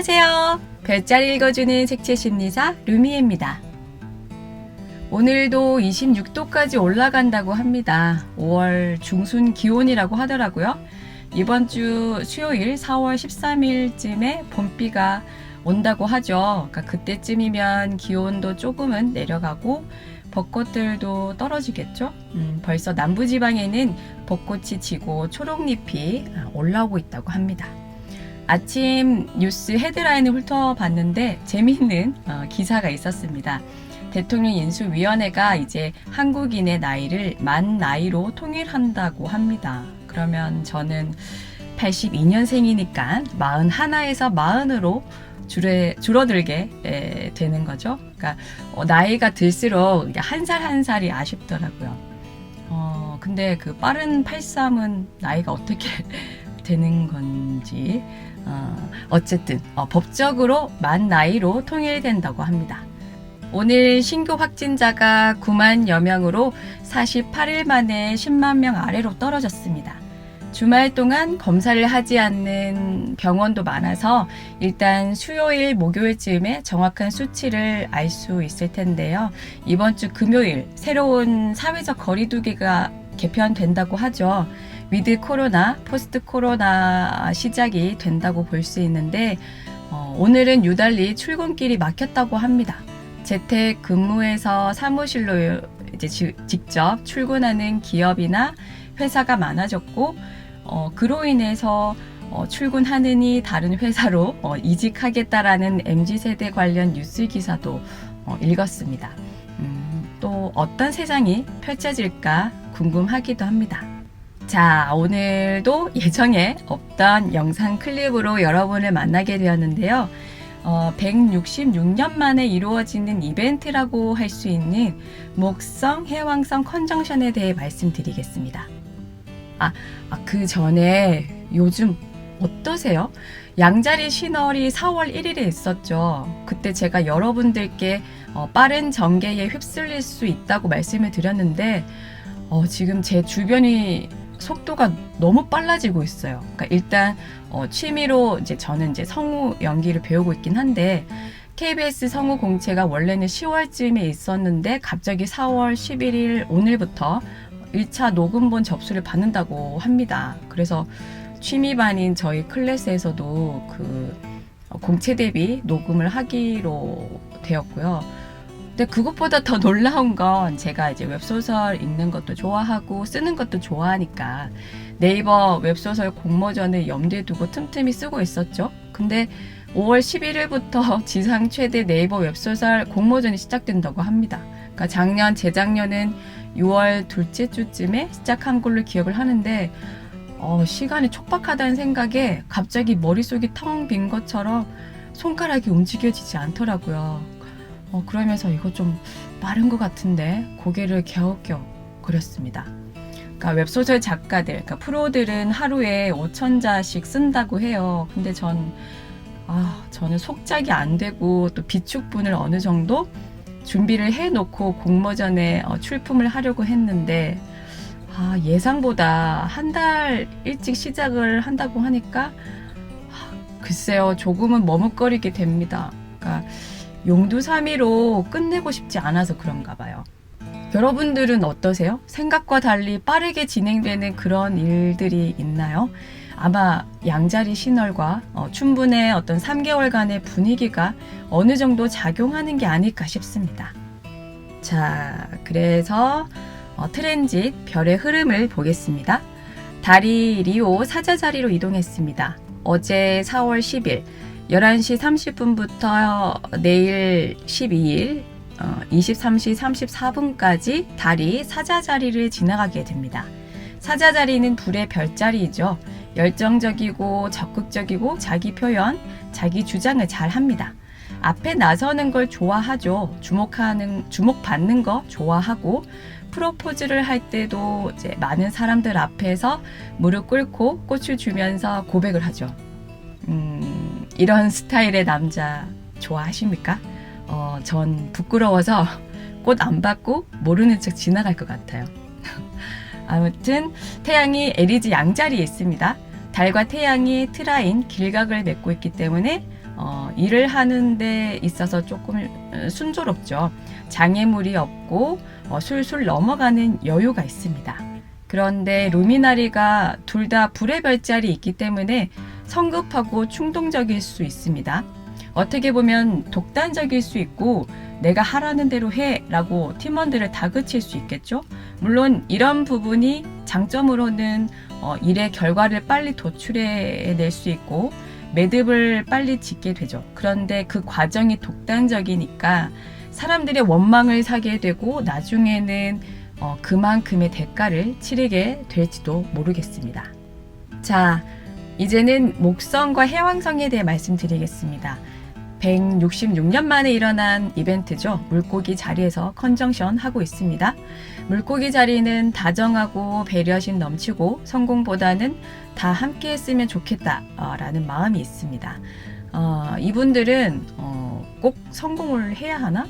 안녕하세요. 별자리 읽어주는 색채 심리사 루미입니다. 오늘도 26도까지 올라간다고 합니다. 5월 중순 기온이라고 하더라고요. 이번 주 수요일 4월 13일쯤에 봄비가 온다고 하죠. 그러니까 그때쯤이면 기온도 조금은 내려가고 벚꽃들도 떨어지겠죠. 벌써 남부지방에는 벚꽃이 지고 초록잎이 올라오고 있다고 합니다. 아침 뉴스 헤드라인을 훑어봤는데 재미있는 기사가 있었습니다. 대통령 인수위원회가 이제 한국인의 나이를 만 나이로 통일한다고 합니다. 그러면 저는 82년생이니까 41에서 40으로 줄어들게 되는 거죠. 그러니까 나이가 들수록 한 살 한 살이 아쉽더라고요. 근데 그 빠른 83은 나이가 어떻게 되는 건지 어쨌든 법적으로 만 나이로 통일된다고 합니다. 오늘 신규 확진자가 9만여 명으로 48일 만에 10만 명 아래로 떨어졌습니다. 주말 동안 검사를 하지 않는 병원도 많아서 일단 수요일, 목요일쯤에 정확한 수치를 알 수 있을 텐데요. 이번 주 금요일 새로운 사회적 거리두기가 개편된다고 하죠. 위드 코로나, 포스트 코로나 시작이 된다고 볼 수 있는데 오늘은 유달리 출근길이 막혔다고 합니다. 재택 근무에서 사무실로 이제 직접 출근하는 기업이나 회사가 많아졌고 그로 인해서 출근하느니 다른 회사로 이직하겠다라는 MZ세대 관련 뉴스 기사도 읽었습니다. 또 어떤 세상이 펼쳐질까 궁금하기도 합니다. 자, 오늘도 예정에 없던 영상 클립으로 여러분을 만나게 되었는데요. 166년 만에 이루어지는 이벤트라고 할 수 있는 목성 해왕성 컨정션에 대해 말씀드리겠습니다. 그 전에 요즘 어떠세요? 양자리 신월이 4월 1일에 있었죠. 그때 제가 여러분들께 빠른 전개에 휩쓸릴 수 있다고 말씀을 드렸는데 지금 제 주변이 속도가 너무 빨라지고 있어요. 그러니까 일단 취미로 저는 성우 연기를 배우고 있긴 한데 KBS 성우 공채가 원래는 10월쯤에 있었는데 갑자기 4월 11일 오늘부터 1차 녹음본 접수를 받는다고 합니다. 그래서 취미반인 저희 클래스에서도 그 공채 대비 녹음을 하기로 되었고요. 근데 그것보다 더 놀라운 건 제가 이제 웹소설 읽는 것도 좋아하고 쓰는 것도 좋아하니까 네이버 웹소설 공모전을 염두에 두고 틈틈이 쓰고 있었죠. 근데 5월 11일부터 지상 최대 네이버 웹소설 공모전이 시작된다고 합니다. 그러니까 재작년은 6월 둘째 주쯤에 시작한 걸로 기억을 하는데 시간이 촉박하다는 생각에 갑자기 머릿속이 텅 빈 것처럼 손가락이 움직여지지 않더라고요. 그러면서 이거 좀 빠른 것 같은데 고개를 갸웃갸웃 거렸습니다. 그러니까 웹소설 작가들, 그러니까 프로들은 하루에 5,000자씩 쓴다고 해요. 근데 저는 속작이 안 되고 또 비축분을 어느 정도 준비를 해놓고 공모전에 출품을 하려고 했는데 예상보다 한 달 일찍 시작을 한다고 하니까 글쎄요, 조금은 머뭇거리게 됩니다. 그러니까 용두사미로 끝내고 싶지 않아서 그런가 봐요. 여러분들은 어떠세요? 생각과 달리 빠르게 진행되는 그런 일들이 있나요? 아마 양자리 신월과 춘분의 어떤 3개월간의 분위기가 어느 정도 작용하는 게 아닐까 싶습니다. 자, 그래서 트랜짓 별의 흐름을 보겠습니다. 달이 리오 사자자리로 이동했습니다. 어제 4월 10일 11시 30분부터 내일 12일 23시 34분까지 달이 사자자리를 지나가게 됩니다. 사자자리는 불의 별자리이죠. 열정적이고 적극적이고 자기 표현, 자기 주장을 잘 합니다. 앞에 나서는 걸 좋아하죠. 주목받는 거 좋아하고 프로포즈를 할 때도 이제 많은 사람들 앞에서 무릎 꿇고 꽃을 주면서 고백을 하죠. 이런 스타일의 남자 좋아하십니까? 전 부끄러워서 꽃 안 받고 모르는 척 지나갈 것 같아요. 아무튼 태양이 에리즈 양자리에 있습니다. 달과 태양이 트라인 길각을 맺고 있기 때문에 일을 하는 데 있어서 조금 순조롭죠. 장애물이 없고 술술 넘어가는 여유가 있습니다. 그런데 루미나리가 둘 다 불의 별자리 있기 때문에 성급하고 충동적일 수 있습니다. 어떻게 보면 독단적일 수 있고 내가 하라는 대로 해 라고 팀원들을 다그칠 수 있겠죠. 물론 이런 부분이 장점으로는 일의 결과를 빨리 도출해낼 수 있고 매듭을 빨리 짓게 되죠. 그런데 그 과정이 독단적이니까 사람들의 원망을 사게 되고 나중에는 그만큼의 대가를 치르게 될지도 모르겠습니다. 자, 이제는 목성과 해왕성에 대해 말씀드리겠습니다. 166년 만에 일어난 이벤트죠. 물고기 자리에서 컨정션 하고 있습니다. 물고기 자리는 다정하고 배려심 넘치고 성공보다는 다 함께 했으면 좋겠다라는 마음이 있습니다. 이분들은 꼭 성공을 해야 하나?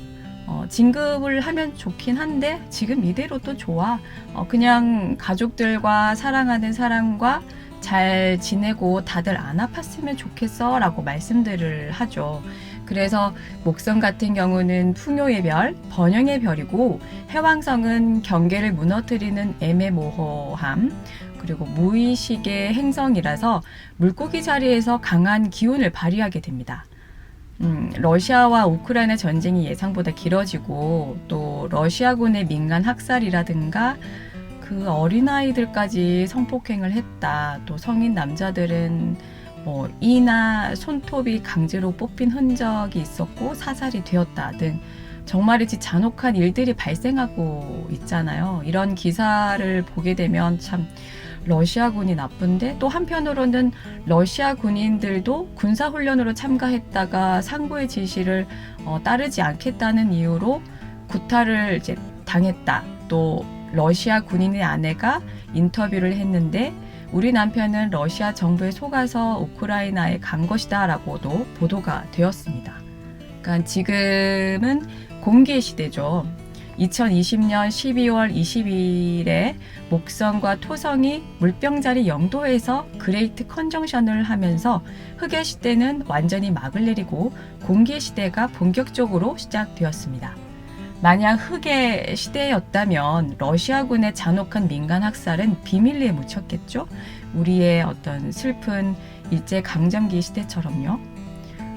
진급을 하면 좋긴 한데 지금 이대로도 좋아. 그냥 가족들과 사랑하는 사람과 잘 지내고 다들 안 아팠으면 좋겠어 라고 말씀들을 하죠. 그래서 목성 같은 경우는 풍요의 별, 번영의 별이고 해왕성은 경계를 무너뜨리는 애매모호함 그리고 무의식의 행성이라서 물고기 자리에서 강한 기운을 발휘하게 됩니다. 러시아와 우크라이나 전쟁이 예상보다 길어지고 또 러시아군의 민간 학살이라든가 그 어린아이들까지 성폭행을 했다. 또 성인 남자들은 이나 손톱이 강제로 뽑힌 흔적이 있었고 사살이 되었다 등 정말이지 잔혹한 일들이 발생하고 있잖아요. 이런 기사를 보게 되면 참 러시아군이 나쁜데 또 한편으로는 러시아 군인들도 군사훈련으로 참가했다가 상부의 지시를 따르지 않겠다는 이유로 구타를 이제 당했다. 또 러시아 군인의 아내가 인터뷰를 했는데 우리 남편은 러시아 정부에 속아서 우크라이나에 간 것이다 라고도 보도가 되었습니다. 그러니까 지금은 공개 시대죠. 2020년 12월 20일에 목성과 토성이 물병자리 영도에서 그레이트 컨정션을 하면서 흑의 시대는 완전히 막을 내리고 공개 시대가 본격적으로 시작되었습니다. 만약 흑의 시대였다면 러시아군의 잔혹한 민간 학살은 비밀리에 묻혔겠죠? 우리의 어떤 슬픈 일제강점기 시대처럼요.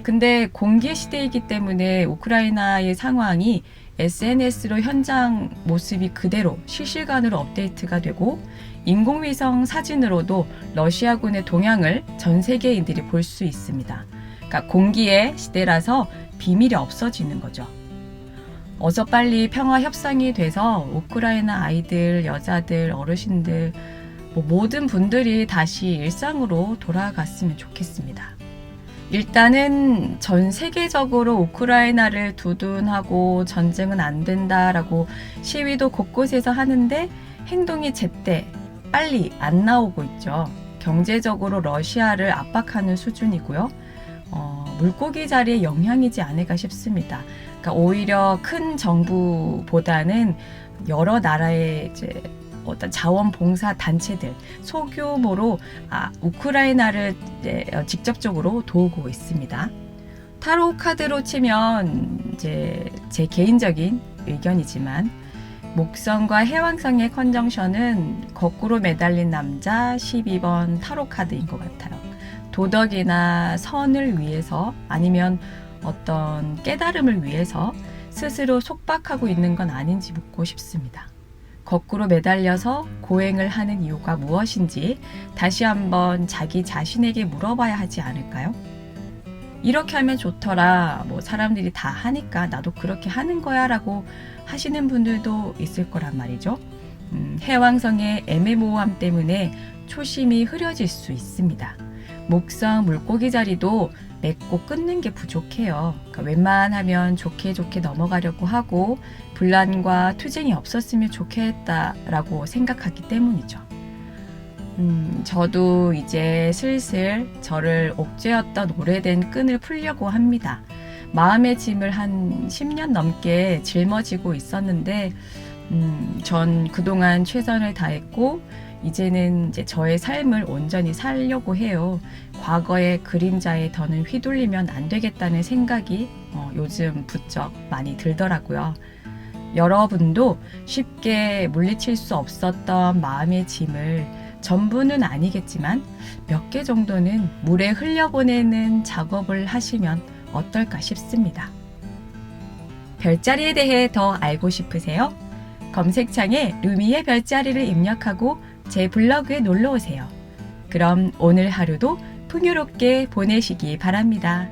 근데 공개 시대이기 때문에 우크라이나의 상황이 SNS로 현장 모습이 그대로 실시간으로 업데이트가 되고 인공위성 사진으로도 러시아군의 동향을 전 세계인들이 볼 수 있습니다. 그러니까 공기의 시대라서 비밀이 없어지는 거죠. 어서 빨리 평화 협상이 돼서 우크라이나 아이들, 여자들, 어르신들 모든 분들이 다시 일상으로 돌아갔으면 좋겠습니다. 일단은 전 세계적으로 우크라이나를 두둔하고 전쟁은 안 된다라고 시위도 곳곳에서 하는데 행동이 제때 빨리 안 나오고 있죠. 경제적으로 러시아를 압박하는 수준이고요. 물고기 자리의 영향이지 않을까 싶습니다. 그러니까 오히려 큰 정부보다는 여러 나라의 이제 어떤 자원봉사 단체들 소규모로 우크라이나를 직접적으로 도우고 있습니다. 타로 카드로 치면 이제 제 개인적인 의견이지만 목성과 해왕성의 컨정션은 거꾸로 매달린 남자 12번 타로 카드인 것 같아요. 도덕이나 선을 위해서 아니면 어떤 깨달음을 위해서 스스로 속박하고 있는 건 아닌지 묻고 싶습니다. 거꾸로 매달려서 고행을 하는 이유가 무엇인지 다시 한번 자기 자신에게 물어봐야 하지 않을까요? 이렇게 하면 좋더라, 사람들이 다 하니까 나도 그렇게 하는 거야 라고 하시는 분들도 있을 거란 말이죠. 해왕성의 애매모호함 때문에 초심이 흐려질 수 있습니다. 목성 물고기 자리도 맺고 끊는 게 부족해요. 그러니까 웬만하면 좋게 넘어가려고 하고 분란과 투쟁이 없었으면 좋겠다라고 생각하기 때문이죠. 저도 이제 슬슬 저를 옥죄었던 오래된 끈을 풀려고 합니다. 마음의 짐을 한 10년 넘게 짊어지고 있었는데 전 그동안 최선을 다했고 이제는 이제 저의 삶을 온전히 살려고 해요. 과거의 그림자에 더는 휘둘리면 안 되겠다는 생각이 요즘 부쩍 많이 들더라고요. 여러분도 쉽게 물리칠 수 없었던 마음의 짐을 전부는 아니겠지만 몇 개 정도는 물에 흘려보내는 작업을 하시면 어떨까 싶습니다. 별자리에 대해 더 알고 싶으세요? 검색창에 루미의 별자리를 입력하고 제 블로그에 놀러 오세요. 그럼 오늘 하루도 풍요롭게 보내시기 바랍니다.